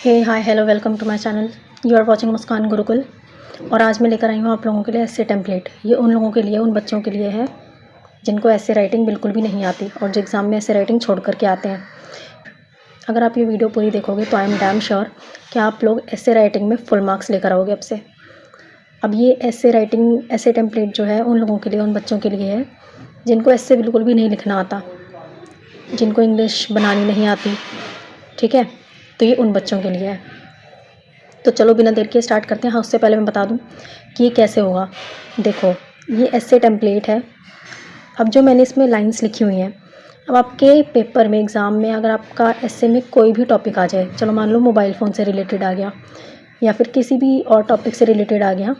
Hey hi hello welcome to my channel. You are watching Muskan Gurukul. और आज मैं लेकर आई हूँ आप लोगों के लिए ऐसे टेम्पलेट। ये उन लोगों के लिए, उन बच्चों के लिए है जिनको ऐसे राइटिंग बिल्कुल भी नहीं आती और जो एग्ज़ाम में ऐसे राइटिंग छोड़ कर के आते हैं। अगर आप ये वीडियो पूरी देखोगे तो आई एम डैम श्योर कि आप लोग ऐसे राइटिंग में फुल मार्क्स लेकर आओगे अब से। अब ये ऐसे राइटिंग ऐसे टेम्पलेट जो है उन लोगों के लिए, उन बच्चों के लिए है जिनको ऐसे बिल्कुल भी नहीं लिखना आता, जिनको इंग्लिश बनानी नहीं आती। ठीक है, तो ये उन बच्चों के लिए है। तो चलो बिना देर के स्टार्ट करते हैं। हाँ, उससे पहले मैं बता दूं कि ये कैसे होगा। देखो, ये ऐसे टेम्पलेट है। अब जो मैंने इसमें लाइंस लिखी हुई हैं, अब आपके पेपर में, एग्ज़ाम में अगर आपका ऐसे में कोई भी टॉपिक आ जाए, चलो मान लो मोबाइल फ़ोन से रिलेटेड आ गया या फिर किसी भी और टॉपिक से रिलेटेड आ गया,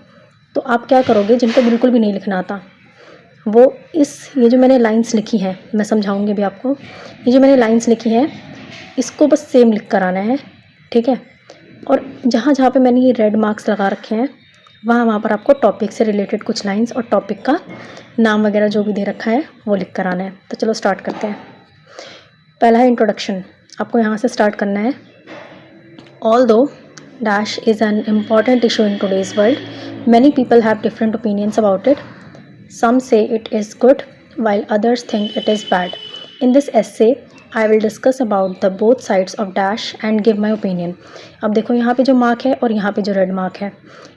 तो आप क्या करोगे, जिनको बिल्कुल भी नहीं लिखना आता वो ये जो मैंने लाइंस लिखी हैं, मैं समझाऊंगी भी आपको। ये जो मैंने लाइंस लिखी हैं इसको बस सेम लिख कर आना है। ठीक है, और जहाँ जहाँ पे मैंने ये रेड मार्क्स लगा रखे हैं वहाँ पर आपको टॉपिक से रिलेटेड कुछ लाइंस और टॉपिक का नाम वगैरह जो भी दे रखा है वो लिख कर आना है। तो चलो स्टार्ट करते हैं। पहला है इंट्रोडक्शन। आपको यहाँ से स्टार्ट करना है। ऑल दो dash is an important issue in today's world, many people have different opinions about it. Some say it is good while others think it is bad. In this essay, I will discuss about the both sides of dash and give my opinion. अब देखो यहाँ पे जो mark है और यहाँ पे जो रेड मार्क है,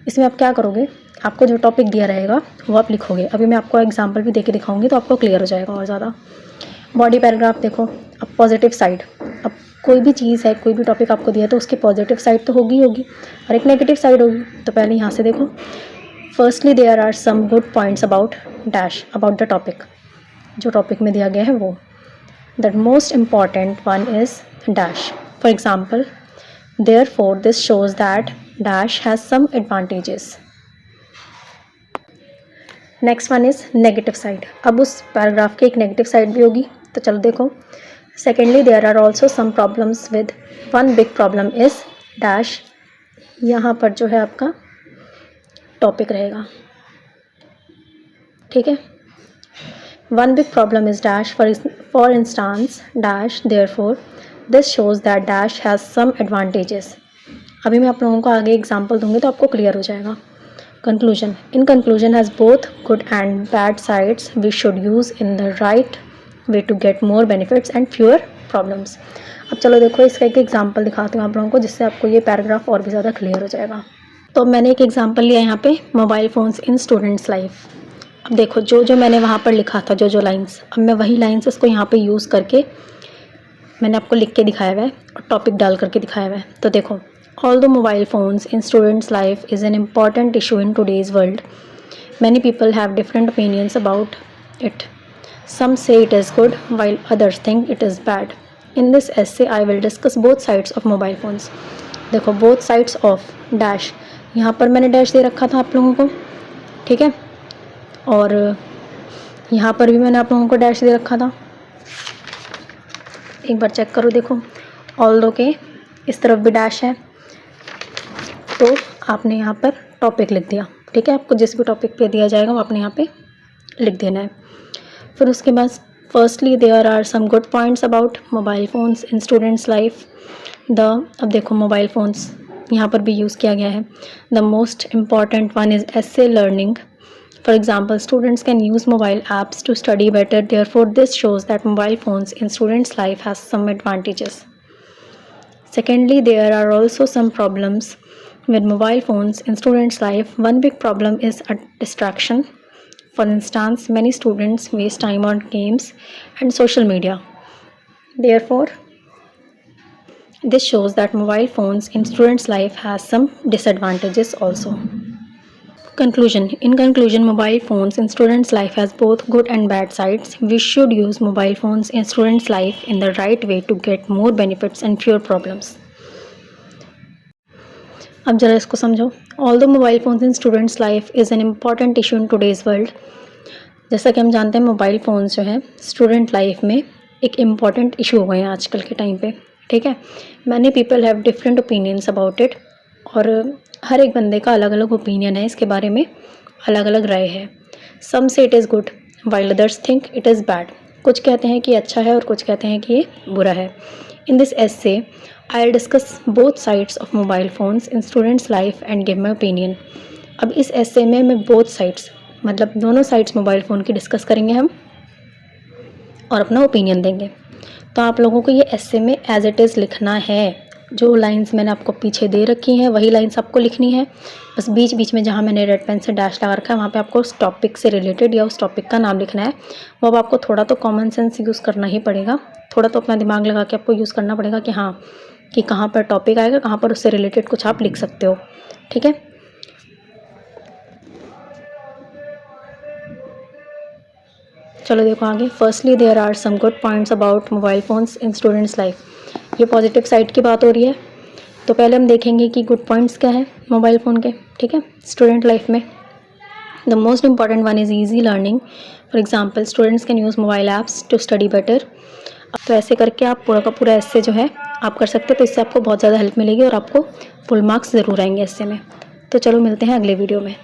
इसमें आप क्या करोगे, आपको जो टॉपिक दिया रहेगा वो आप लिखोगे। अभी मैं आपको एग्जांपल भी देके दिखाऊंगी तो आपको क्लियर हो जाएगा और ज़्यादा। बॉडी पैराग्राफ देखो। अब पॉजिटिव साइड, अब कोई भी चीज़ है, कोई भी टॉपिक आपको दिया तो उसकी पॉजिटिव साइड तो होगी और एक नेगेटिव साइड होगी। तो पहले यहाँ से देखो। Firstly there are some good points about dash, about the topic. जो टॉपिक में दिया गया है वो, the most important one is dash. For example, therefore this shows that dash has some advantages. Next one is negative side. अब उस paragraph की एक नेगेटिव साइड भी होगी, तो चलो देखो। Secondly there are also some problems with, one big problem is dash. यहाँ पर जो है आपका टॉपिक रहेगा। ठीक है, one big problem is dash for instance dash, therefore this shows that dash has some advantages. अभी मैं आप लोगों को आगे एग्जांपल दूंगी तो आपको क्लियर हो जाएगा। Conclusion, in conclusion has both good and bad sides, we should use in the right way to get more benefits and fewer problems. अब चलो देखो, इसका एक एग्जाम्पल दिखाती हूँ आप लोगों को, जिससे आपको ये पैराग्राफ और भी ज़्यादा क्लियर हो जाएगा। तो मैंने एक एग्जांपल लिया यहाँ पे, mobile phones in students life. अब देखो, जो मैंने वहाँ पर लिखा था, जो लाइंस, अब मैं वही लाइंस इसको यहाँ पे यूज़ करके मैंने आपको लिख के दिखाया हुआ है और टॉपिक डाल करके दिखाया हुआ है। तो देखो, all the mobile phones in students life is an important issue in today's world, many people have different opinions about it. Some say it is good while others think it is bad. In this essay I will discuss both sides of mobile phones. देखो, both sides of dash, यहाँ पर मैंने dash दे रखा था आप लोगों को। ठीक है, और यहाँ पर भी मैंने आप लोगों को डैश दे रखा था। एक बार चेक करो, देखो, ऑल दो के इस तरफ भी डैश है, तो आपने यहाँ पर टॉपिक लिख दिया। ठीक है, आपको जिस भी टॉपिक पे दिया जाएगा वो आपने यहाँ पे लिख देना है। फिर उसके बाद, firstly there are some good points about mobile phones in students life. अब देखो, मोबाइल फ़ोन्स यहाँ पर भी यूज़ किया गया है। The most important one is essay learning. For example, students can use mobile apps to study better. Therefore, this shows that mobile phones in students' life has some advantages. Secondly, there are also some problems with mobile phones in students' life. One big problem is a distraction. For instance, many students waste time on games and social media. Therefore, this shows that mobile phones in students' life has some disadvantages also. Conclusion. In conclusion, mobile phones in students' life has both good and bad sides. We should use mobile phones in students' life in the right way to get more benefits and fewer problems. अब जरा इसको समझो। Although mobile phones in students' life is an important issue in today's world. जैसा कि हम जानते हैं, mobile phones जो है स्टूडेंट लाइफ में एक इम्पॉर्टेंट इशू हो गए हैं आजकल के टाइम पे। ठीक है, many people have different opinions about it, और हर एक बंदे का अलग अलग ओपिनियन है इसके बारे में, अलग अलग राय है। सम say it is good while others think it is bad, कुछ कहते हैं कि अच्छा है और कुछ कहते हैं कि ये बुरा है। इन this essay I will discuss both sides of mobile phones in students life and give my opinion. अब इस एसे में मैं बोथ साइड्स मतलब दोनों साइड्स मोबाइल फ़ोन की डिस्कस करेंगे हम और अपना ओपिनियन देंगे। तो आप लोगों को ये एसे में एज़ इट इज़ लिखना है। जो लाइंस मैंने आपको पीछे दे रखी हैं वही लाइंस आपको लिखनी है। बस बीच बीच में जहाँ मैंने रेड पेन से डैश लगा रखा है वहाँ पे आपको उस टॉपिक से रिलेटेड या उस टॉपिक का नाम लिखना है। वो अब आपको थोड़ा तो कॉमन सेंस यूज़ करना ही पड़ेगा, थोड़ा तो अपना दिमाग लगा के आपको यूज़ करना पड़ेगा कि हाँ कि कहाँ पर टॉपिक आएगा, कहाँ पर उससे रिलेटेड कुछ आप लिख सकते हो। ठीक है, चलो देखो आगे। Firstly there are some good points about mobile phones in students life. ये पॉजिटिव साइड की बात हो रही है। तो पहले हम देखेंगे कि गुड पॉइंट्स क्या है मोबाइल फ़ोन के। ठीक है, स्टूडेंट लाइफ में the most important one is easy learning. For example students can use mobile apps to study better. तो ऐसे करके आप पूरा का पूरा ऐसे जो है आप कर सकते हो। तो इससे आपको बहुत ज़्यादा हेल्प मिलेगी और आपको फुल मार्क्स ज़रूर आएंगे ऐसे में। तो चलो मिलते हैं अगले वीडियो में।